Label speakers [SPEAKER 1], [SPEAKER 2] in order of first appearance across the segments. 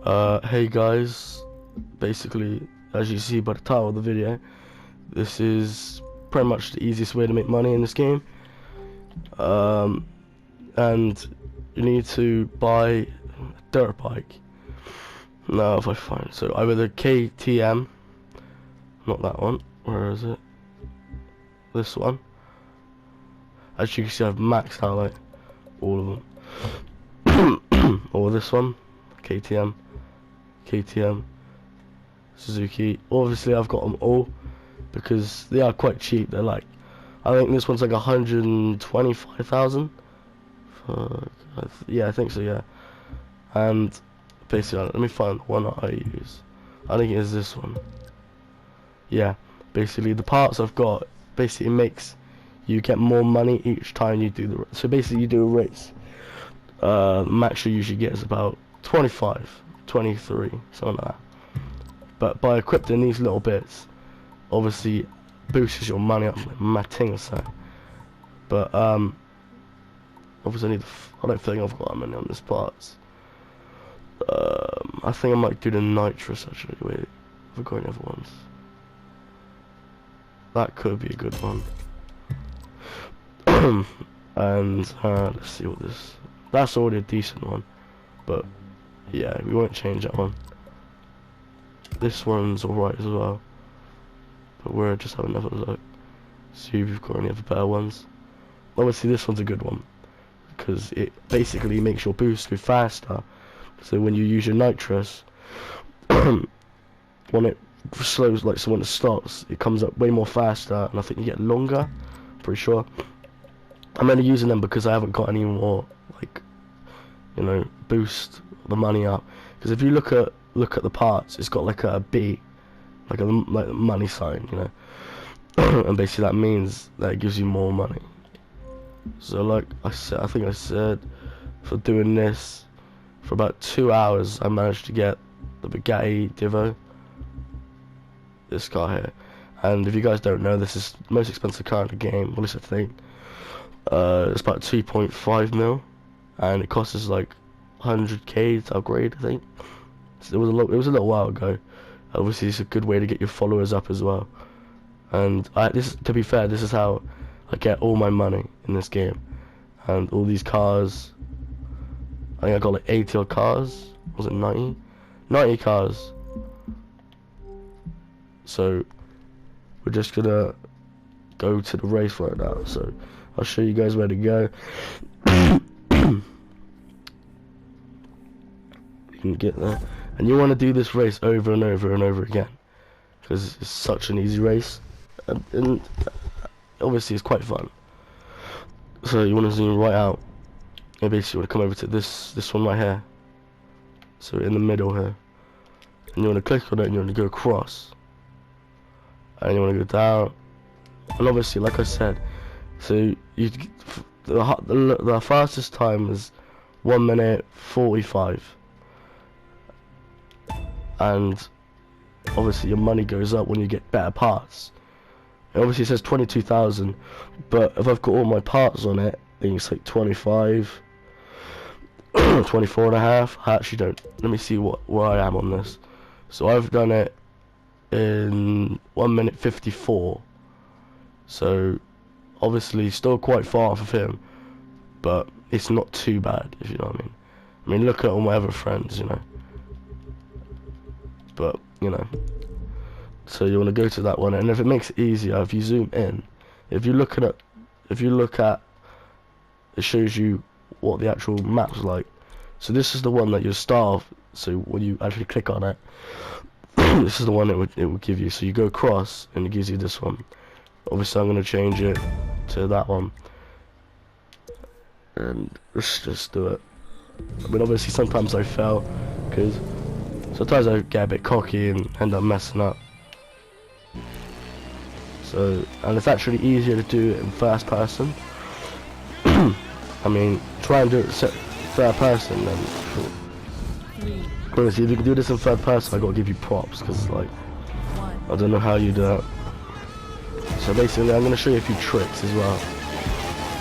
[SPEAKER 1] Hey guys, basically, as you see by the title of the video, this is pretty much the easiest way to make money in this game. And you need to buy a dirt bike. Now if I find, so either the KTM, not that one, where is it? This one. As you can see, I've maxed out like all of them. Or this one, KTM, Suzuki. Obviously I've got them all because they are quite cheap. They're like, I think this one's like 125,000. Yeah, I think so, yeah. And basically, let me find the one that I use. I think it is this one. Yeah, basically the parts I've got basically makes you get more money each time you do the race. So basically you do a race, max you usually get is about 25, 23, something like that. But by equipping these little bits, obviously boosts your money up like mad thing or so. But obviously I don't think I've got that many on this parts. I think I might do the nitrous actually. Wait, have I got any other ones? That could be a good one. And let's see what this. That's already a decent one, but yeah, we won't change that one. This one's alright as well, but we'll just have another look. See if we've got any other better ones. Obviously, this one's a good one because it basically makes your boost go faster. So when you use your nitrous, when it slows, like so when it stops, it comes up way more faster, and I think you get longer. Pretty sure. I'm only using them because I haven't got any more, like, you know, boost the money up. Because if you look at the parts, it's got like a B, like a money sign, you know, and basically that means that it gives you more money. So like I said, I think I said, for doing this for about 2 hours, I managed to get the Bugatti Divo, this car here. And if you guys don't know, this is the most expensive car in the game. Well, at least I think. It's about 2.5 mil, and it costs us like 100k to upgrade, I think. So it was a little while ago. Obviously, it's a good way to get your followers up as well. And to be fair, this is how I get all my money in this game. And all these cars, I think I got like 80 odd cars. Was it 90? 90 cars. So we're just gonna go to the race right now. So I'll show you guys where to go. You can get there, and you want to do this race over and over and over again because it's such an easy race, and obviously it's quite fun. So you want to zoom right out, and basically you want to come over to this one right here. So in the middle here, and you want to click on it, and you want to go across, and you want to go down, and obviously, like I said, so the fastest time is 1 minute 45, and obviously your money goes up when you get better parts. And obviously it says 22,000, but if I've got all my parts on it, then it's like 25, 24 and a half. I actually don't. Let me see where I am on this. So I've done it in 1 minute 54. So obviously still quite far off of him, but it's not too bad, if you know what I mean. I mean, look at all my other friends, you know. But you know, so you want to go to that one, and if it makes it easier, if you zoom in, if you look at, it shows you what the actual map's like. So this is the one that you start off. So when you actually click on it, this is the one it would give you. So you go across, and it gives you this one. Obviously, I'm going to change it to that one, and let's just do it. I mean, obviously, sometimes I fail because sometimes I get a bit cocky and end up messing up. So, and it's actually easier to do it in first person. I mean, try and do it third person, then honestly, if you can do this in third person, I gotta give you props, because like, I don't know how you do that. So basically, I'm gonna show you a few tricks as well.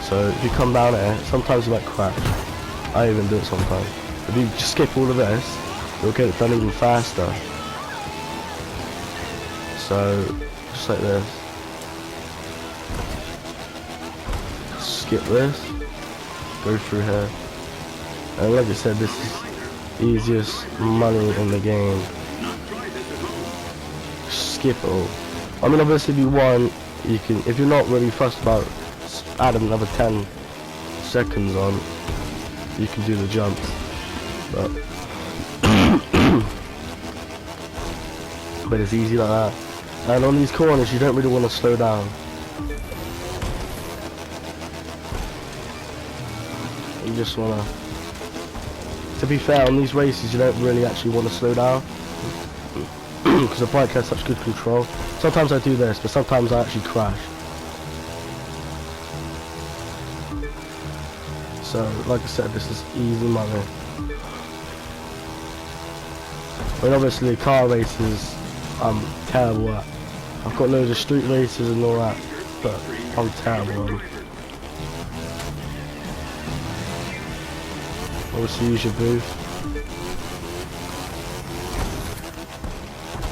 [SPEAKER 1] So if you come down here, sometimes you might crash. I even do it sometimes. If you just skip all of this, you'll get it done even faster. So, just like this. Skip this. Go through here. And like I said, this is the easiest money in the game. Skip it all. I mean, obviously if you want, you can, if you're not really fussed about adding another 10 seconds on, you can do the jumps. But but it's easy like that. And on these corners you don't really want to slow down. You just want to be fair, on these races you don't really actually want to slow down because the bike has such good control. Sometimes I do this, but sometimes I actually crash. So like I said, this is easy money. But obviously car races I'm terrible at. I've got loads of street races and all that, but I'm terrible at them. Obviously use your boost.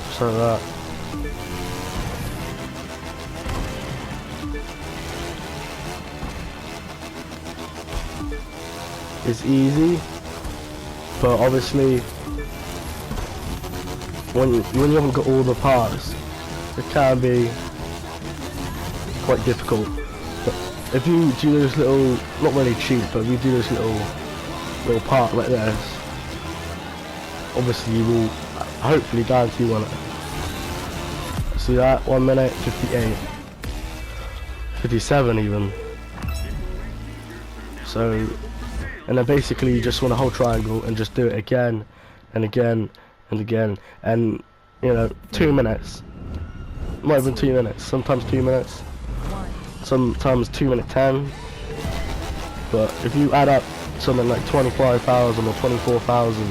[SPEAKER 1] Just like that. It's easy, but obviously when you haven't got all the parts, it can be quite difficult. But if you do this little, not really cheap, but if you do this little part like this, obviously you will hopefully guarantee one. See that? 1 minute 58, 57 even. So, and then basically you just want to hold triangle and just do it again and again and again, and you know, 2 minutes, not even 2 minutes, sometimes 2 minutes, sometimes 2 minute 10. But if you add up something like 25,000 or 24,000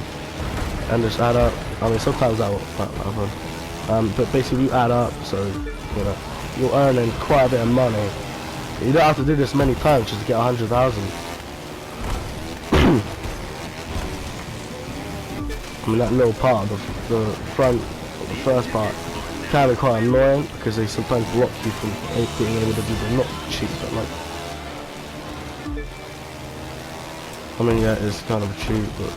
[SPEAKER 1] and just add up, I mean sometimes that will happen, but basically you add up, so you know you're earning quite a bit of money. You don't have to do this many times just to get 100,000. I mean, that little part of the front, the first part, can be quite annoying because they sometimes block you from being able to do the, not cheap, but like, I mean, yeah, it's kind of cheap, but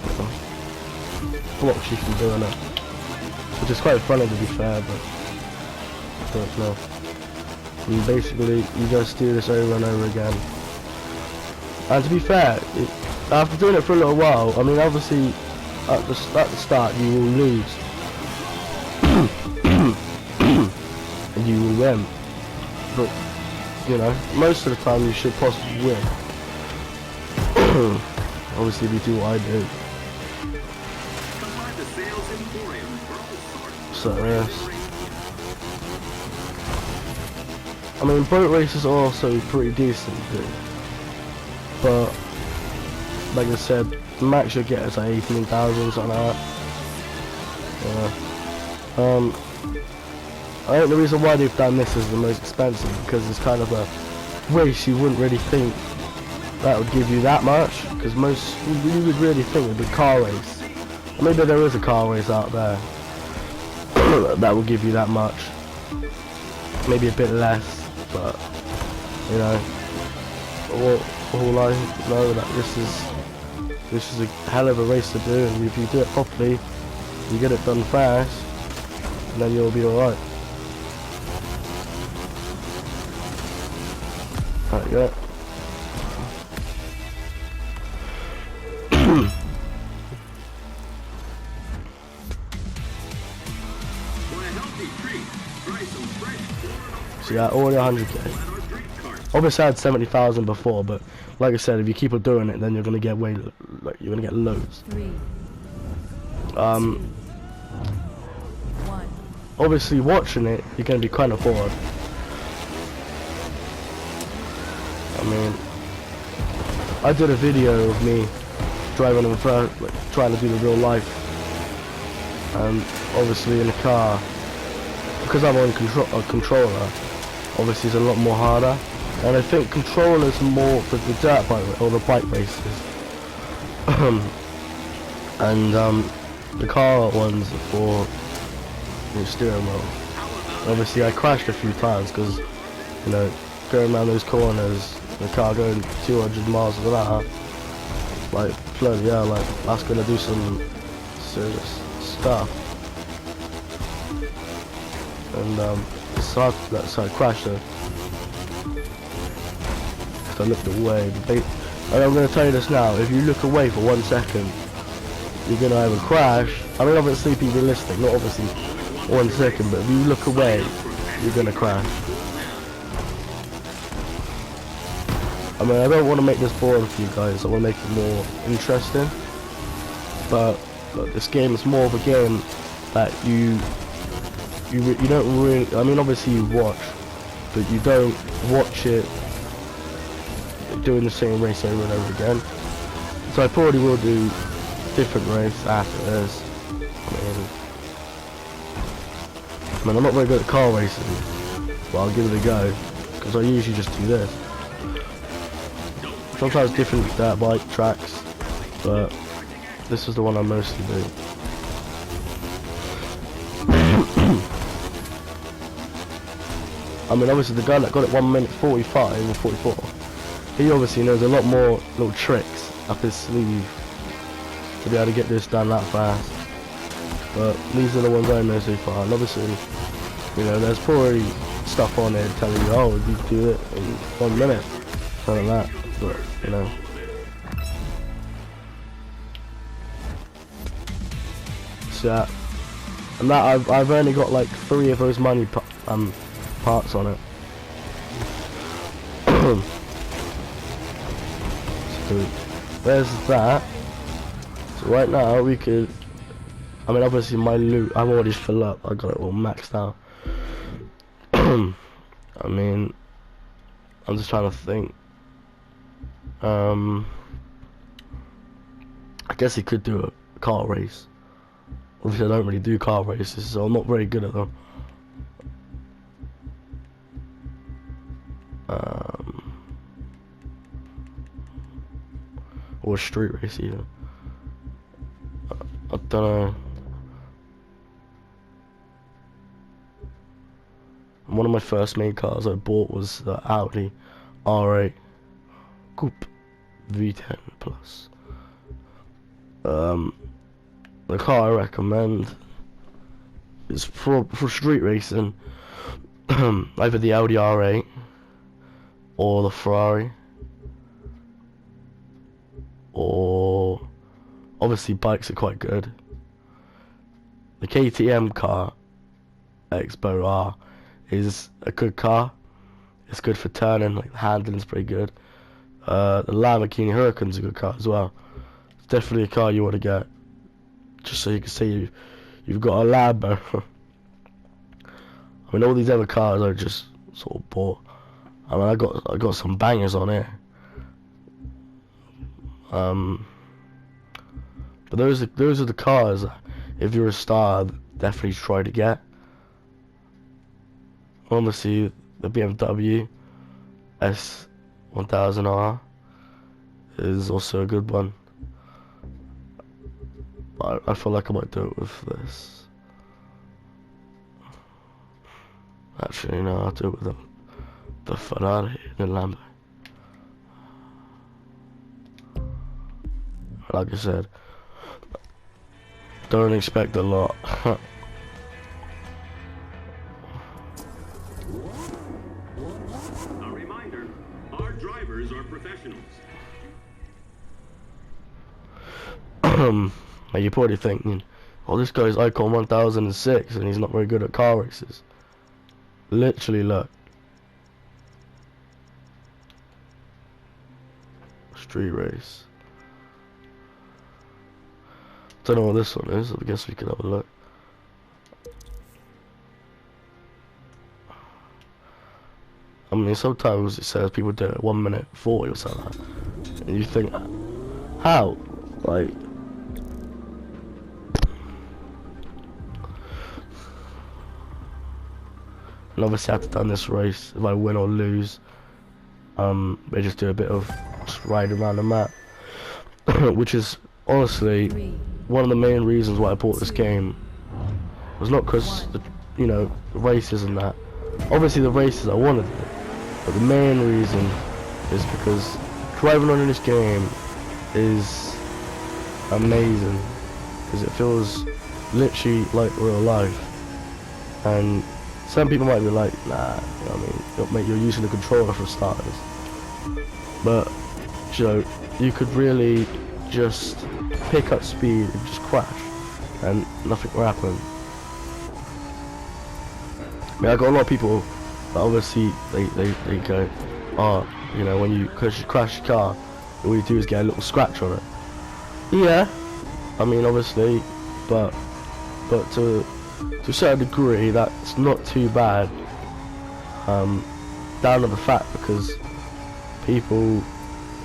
[SPEAKER 1] blocks you from doing it, which is quite funny to be fair, but I don't know. And basically, you just do this over and over again. And to be fair, after doing it for a little while, I mean, obviously, at the start you will lose and you will win, but you know, most of the time you should possibly win. Obviously if you do what I do. So yes, I mean boat races are also pretty decent too, but like I said, the max you'll get is like 18,000, something like that. Yeah. I think the reason why they've done this is the most expensive, because it's kind of a race you wouldn't really think that would give you that much, because most, you would really think it would be a car race. Maybe there is a car race out there that will give you that much. Maybe a bit less, but you know, all I know that this is a hell of a race to do, and if you do it properly, you get it done fast, and then you'll be alright. There you go. So yeah, already 100k. Obviously I had 70,000 before, but like I said, if you keep on doing it, then you're gonna get way, like you're gonna get loads. Obviously watching it, you're gonna be kind of bored. I mean, I did a video of me driving in front, like trying to do the real life, and obviously in the car, because I'm on a controller, obviously it's a lot more harder. And I think controllers more for the dirt bike or the bike races. And The car ones are for the steering wheel. Obviously I crashed a few times because, you know, going around those corners, the car going 200 miles an hour, like, bloody hell, like, that's gonna do some serious stuff. And that's how I crashed it. So I looked away. And I'm gonna tell you this now, if you look away for 1 second, you're gonna have a crash. I mean, obviously be realistic, not obviously 1 second, but if you look away, you're gonna crash. I mean, I don't want to make this boring for you guys, I want to make it more interesting. But this game is more of a game that you don't really, I mean, obviously you watch, but you don't watch it doing the same race over and over again. So I probably will do different race after this. I mean, I'm not very good at car racing, but I'll give it a go, because I usually just do this. Sometimes different bike tracks, but this is the one I mostly do. I mean, obviously the guy that got it 1 minute 45 or 44, he obviously knows a lot more little tricks up his sleeve to be able to get this done that fast. But these are the ones I know so far, and obviously, you know, there's probably stuff on there telling you, oh, you do it in 1 minute, something like that, but, you know. So, yeah. And that, I've only got like 3 of those money parts on it. So there's that. So right now we could, I mean, obviously my loot, I'm already full up, I got it all maxed out. I mean, I'm just trying to think. I guess he could do a car race. Obviously I don't really do car races, so I'm not very good at them. Or a street race either. I don't know. One of my first main cars I bought was the Audi R8 Coupe V10 Plus. The car I recommend is for street racing, either the Audi R8 or the Ferrari, or obviously bikes are quite good. The KTM car Expo R is a good car. It's good for turning, like the handling's pretty good. The Lamborghini Huracan's a good car as well. It's definitely a car you want to get, just so you can see you've got a Lambo. I mean, all these other cars are just sort of bought. I mean, I got some bangers on here. But those are the cars, if you're a star, definitely try to get. Obviously, the BMW S1000R is also a good one. But I feel like I might do it with this. Actually, no, I'll do it with the Ferrari and the Lambo. Like I said, don't expect a lot.
[SPEAKER 2] A reminder, our drivers are professionals.
[SPEAKER 1] Like, you're probably thinking, oh, this guy's Icon 1006 and he's not very good at car races. Literally, look. Street race. Don't know what this one is. I guess we could have a look. I mean, sometimes it says people do it 1 minute 40 or something, and you think, how? Like, and obviously I have to done this race. If I win or lose, they just do a bit of just riding around the map, which is honestly one of the main reasons why I bought this game was not because the, you know, races and that. Obviously the races I wanted it, but the main reason is because driving on in this game is amazing, because it feels literally like real life. And some people might be like, nah, you know what I mean, mate, you're using the controller for starters. But, you know, you could really just pick up speed and just crash, and nothing will happen. I mean, I got a lot of people that obviously they go, oh, you know, when you crash your car, all you do is get a little scratch on it. Yeah, I mean, obviously, but to a certain degree, that's not too bad. Down to the fact because people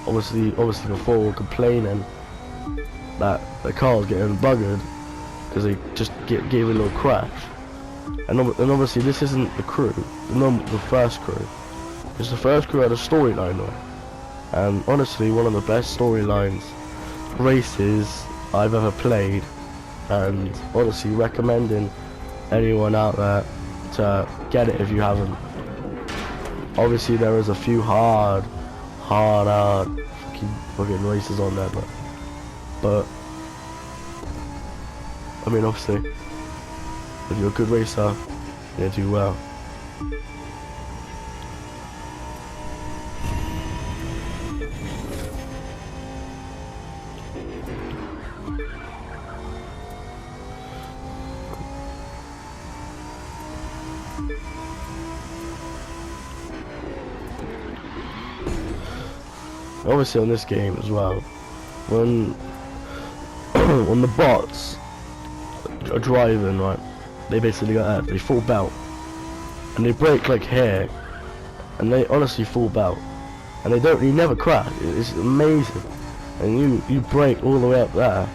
[SPEAKER 1] obviously before were complaining that their car was getting buggered because they just gave a little crash. And obviously this isn't the crew, the first crew. Because the first crew had a storyline though. And honestly, one of the best storylines races I've ever played. And honestly, recommending anyone out there to get it if you haven't. Obviously there is a few hard fucking races on there, but I mean, obviously, if you're a good racer, you're gonna do well. Obviously on this game as well, when when the bots are driving, right, they basically got they full belt and they brake like here, and they honestly full belt, and you never crash. It's amazing. And you brake all the way up there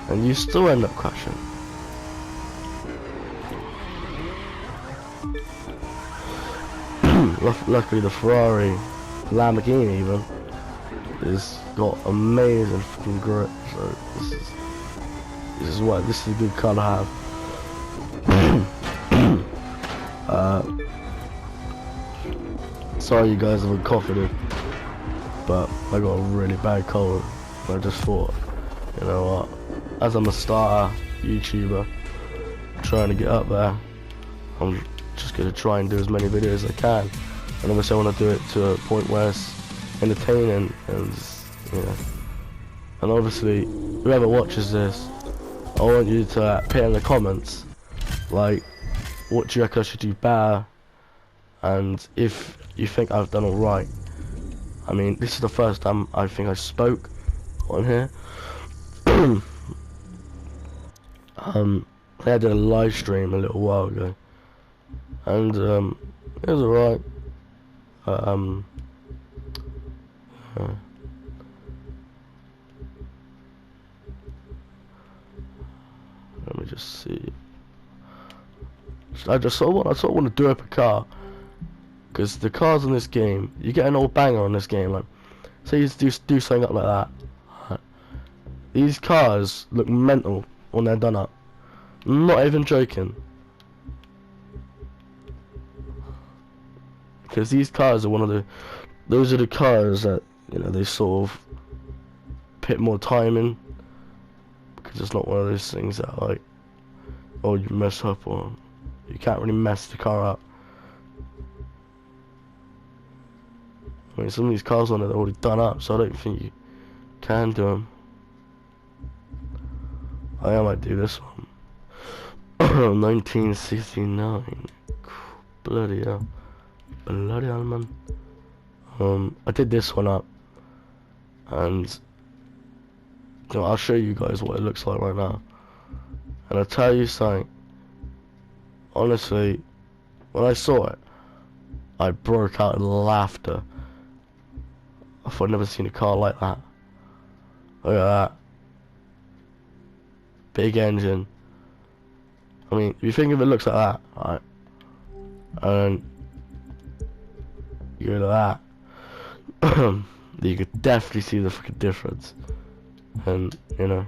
[SPEAKER 1] and you still end up crashing. Luckily the Ferrari, Lamborghini even, has got amazing fucking grip, so this is a good car to have. Sorry you guys have been coughing, but I got a really bad cold. I just thought, you know what, as I'm a starter YouTuber trying to get up there, I'm just gonna try and do as many videos as I can, and obviously I want to do it to a point where it's entertaining, and you know, and obviously whoever watches this, I want you to put in the comments like, what do you reckon I should do better, and if you think I've done alright. I mean, this is the first time I think I spoke on here. I did a live stream a little while ago, and it was alright. Let me just see. I sort of want to do up a car, because the cars in this game, you get an old banger on this game. Like, say you do something up like that. Right. These cars look mental when they're done up. I'm not even joking. Because these cars are those are the cars that, you know, they sort of put more time in. Because it's not one of those things that like, oh, you mess up, or you can't really mess the car up. I mean, some of these cars on it are already done up, so I don't think you can do them. I might do this one. 1969. Bloody hell. Bloody hell, man. I did this one up, and you know, I'll show you guys what it looks like right now. And I'll tell you something. Honestly, when I saw it, I broke out in laughter. I thought I'd never seen a car like that. Look at that. Big engine. I mean, if you think of it looks like that, right? And you go to that, you could definitely see the fucking difference. And, you know,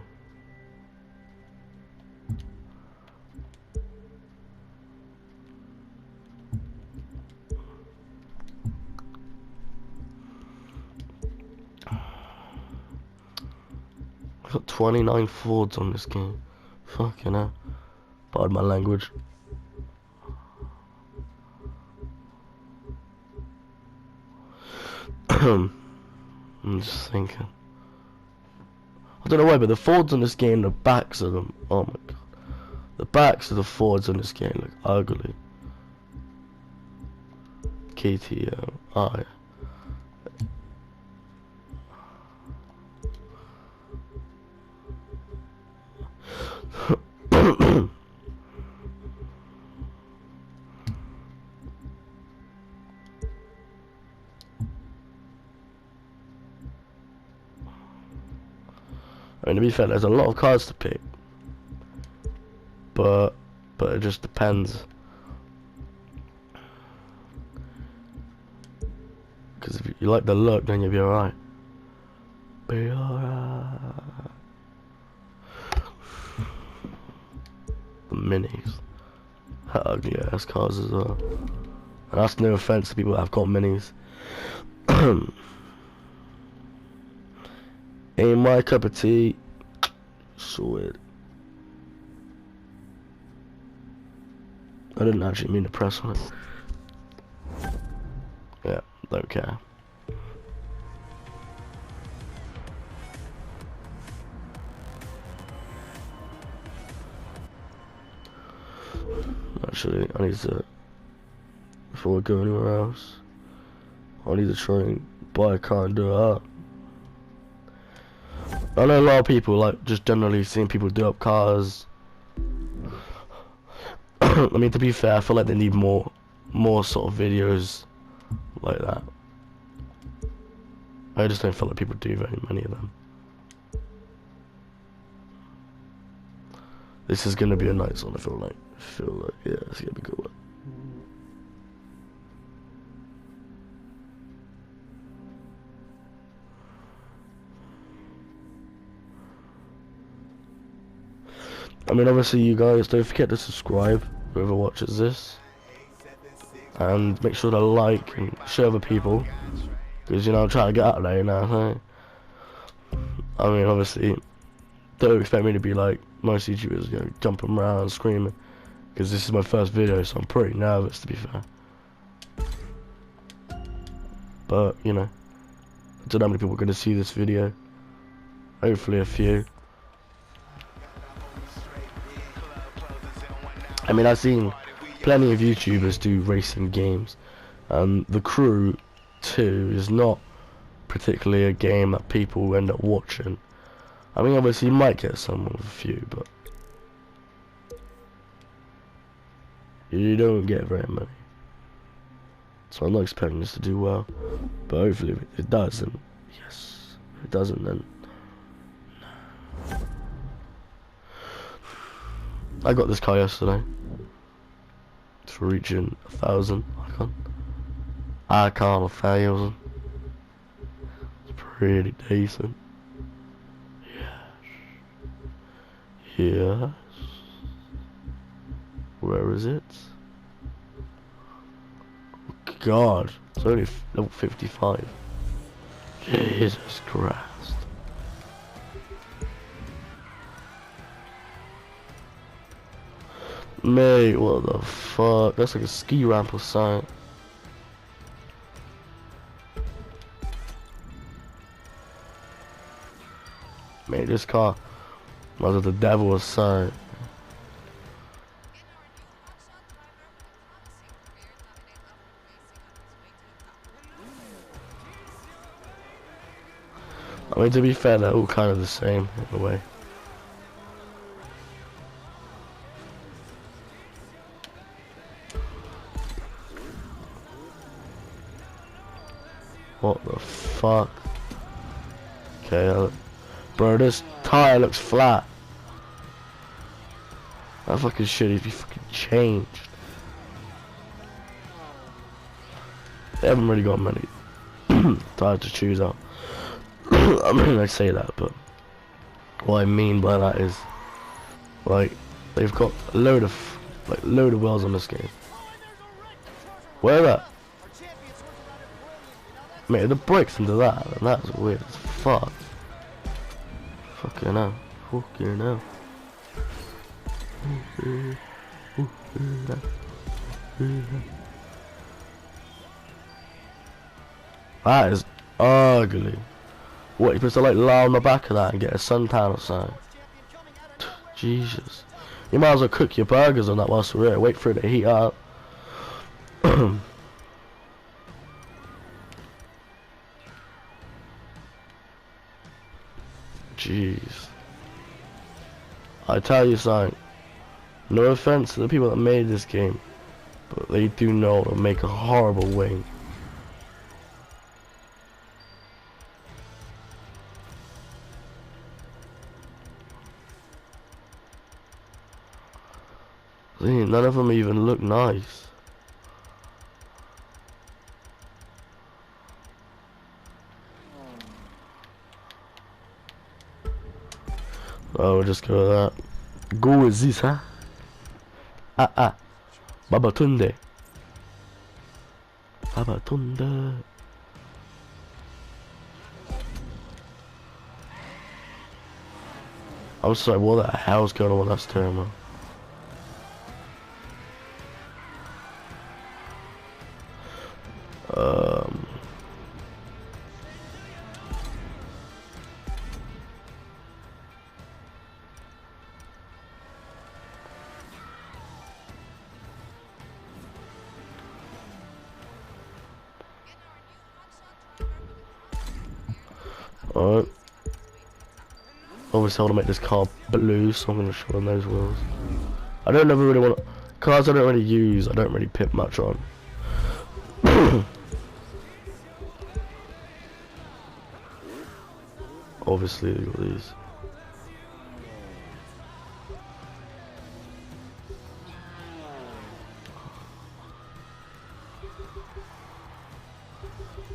[SPEAKER 1] got 29 Fords on this game. Fucking hell. Pardon my language. I'm just thinking. I don't know why, but the Fords on this game, the backs of them, oh my god. The backs of the Fords on this game look ugly. KTO, oh yeah. I mean, to be fair, there's a lot of cars to pick, but it just depends. Because if you like the look, then you'll be alright. Be alright. The minis, ugly ass cars as well. And that's no offense to people that have got minis. Ain't my cup of tea. Sweet. I didn't actually mean to press on it. Yeah, don't care. Actually, I need to, before I go anywhere else, I need to try and buy a car and do it up. I know a lot of people like just generally seeing people do up cars. I mean, to be fair, I feel like they need more sort of videos like that. I just don't feel like people do very many of them. This is gonna be a nice one. I feel like yeah, it's gonna be a good one. I mean, obviously, you guys don't forget to subscribe, whoever watches this, and make sure to like and share with people, because you know I'm trying to get out there now. Hey? I mean, obviously, don't expect me to be like most YouTubers, you know, jumping around screaming, because this is my first video, so I'm pretty nervous, to be fair. But you know, I don't know how many people are going to see this video. Hopefully, a few. I mean, I've seen plenty of YouTubers do racing games, and The Crew 2 is not particularly a game that people end up watching. I mean, obviously you might get some with a few, but you don't get very many. So I'm not expecting this to do well, but hopefully it does, and yes, if it doesn't, then no. I got this car yesterday. It's reaching 1,000. I can't 1,000. It's pretty decent. Yes. Yes. Where is it? God, it's only level 55. Jesus Christ. Mate, what the fuck? That's like a ski ramp or something. Mate, this car was the devil or something. I mean, to be fair, they're all kind of the same in a way. What the fuck? Okay, bro, this tire looks flat. That fucking shit needs to be fucking changed. They haven't really got many tires to choose out. I mean, I say that, but what I mean by that is, like, they've got a load of wheels on this game. Where that? Mate, the brakes into that, and that's weird as fuck. Fucking hell. Fucking hell. That is ugly. What, you supposed to like lie on the back of that and get a suntan or something? Jesus. You might as well cook your burgers on that whilst we're here. Wait for it to heat up. Jeez. I tell you something. No offense to the people that made this game, but they do know how to make a horrible wing. See, none of them even look nice. Oh, we'll just go with that. Go with this, huh? Babatunde. Babatunde. I'm sorry, what the hell's going on with that steering wheel? Alright. Obviously I want to make this car blue, so I'm going to show on those wheels. I don't ever really want to... Cars I don't really use, I don't really pip much on. Obviously they got these.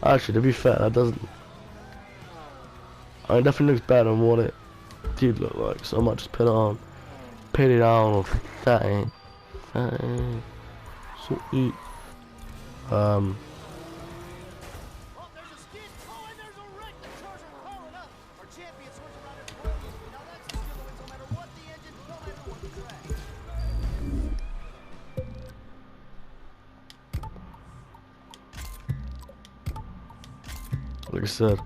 [SPEAKER 1] Actually, to be fair, that doesn't... it definitely looks better than what it did look like, so I might just put it on. Put it on or that. So eat. Like I said,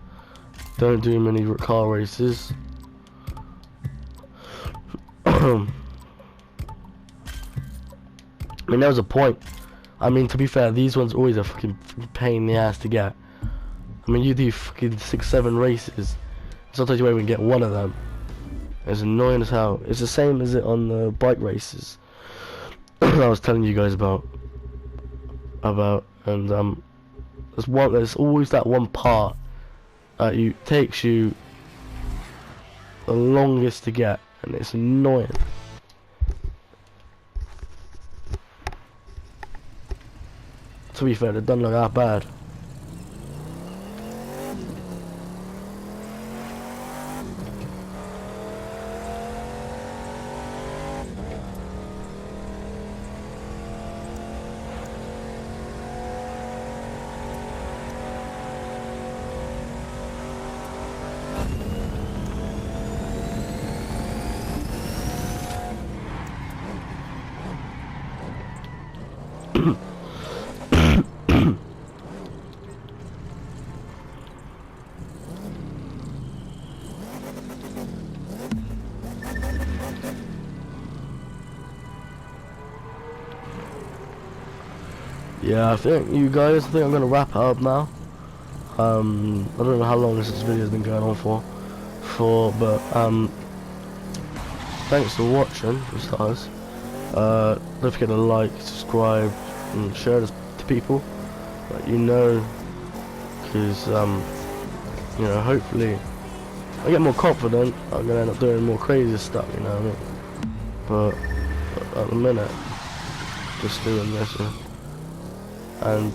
[SPEAKER 1] don't do many car races. I mean, there was a point. I mean, to be fair, these ones always a fucking pain in the ass to get. I mean, you do fucking 6-7 races. Sometimes you won't even get one of them. It's annoying as hell. It's the same as it on the bike races. I was telling you guys about. And there's always that one part that takes you the longest to get, and it's annoying. To be fair, it doesn't look that bad. Yeah, I think I'm gonna wrap it up now. I don't know how long this video has been going on for, but thanks for watching, guys. Don't forget to like, subscribe, and share this to people that you know, because you know, hopefully I get more confident. I'm gonna end up doing more crazy stuff, you know what I mean? But at the minute, just doing this. And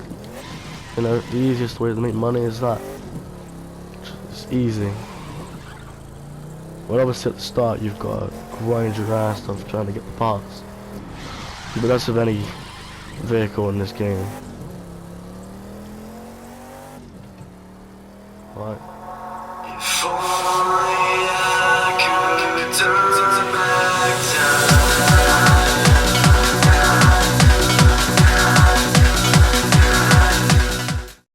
[SPEAKER 1] you know, the easiest way to make money is that. It's easy. When obviously at the start you've got to grind your ass off trying to get the parts. But that's of any vehicle in this game. Right.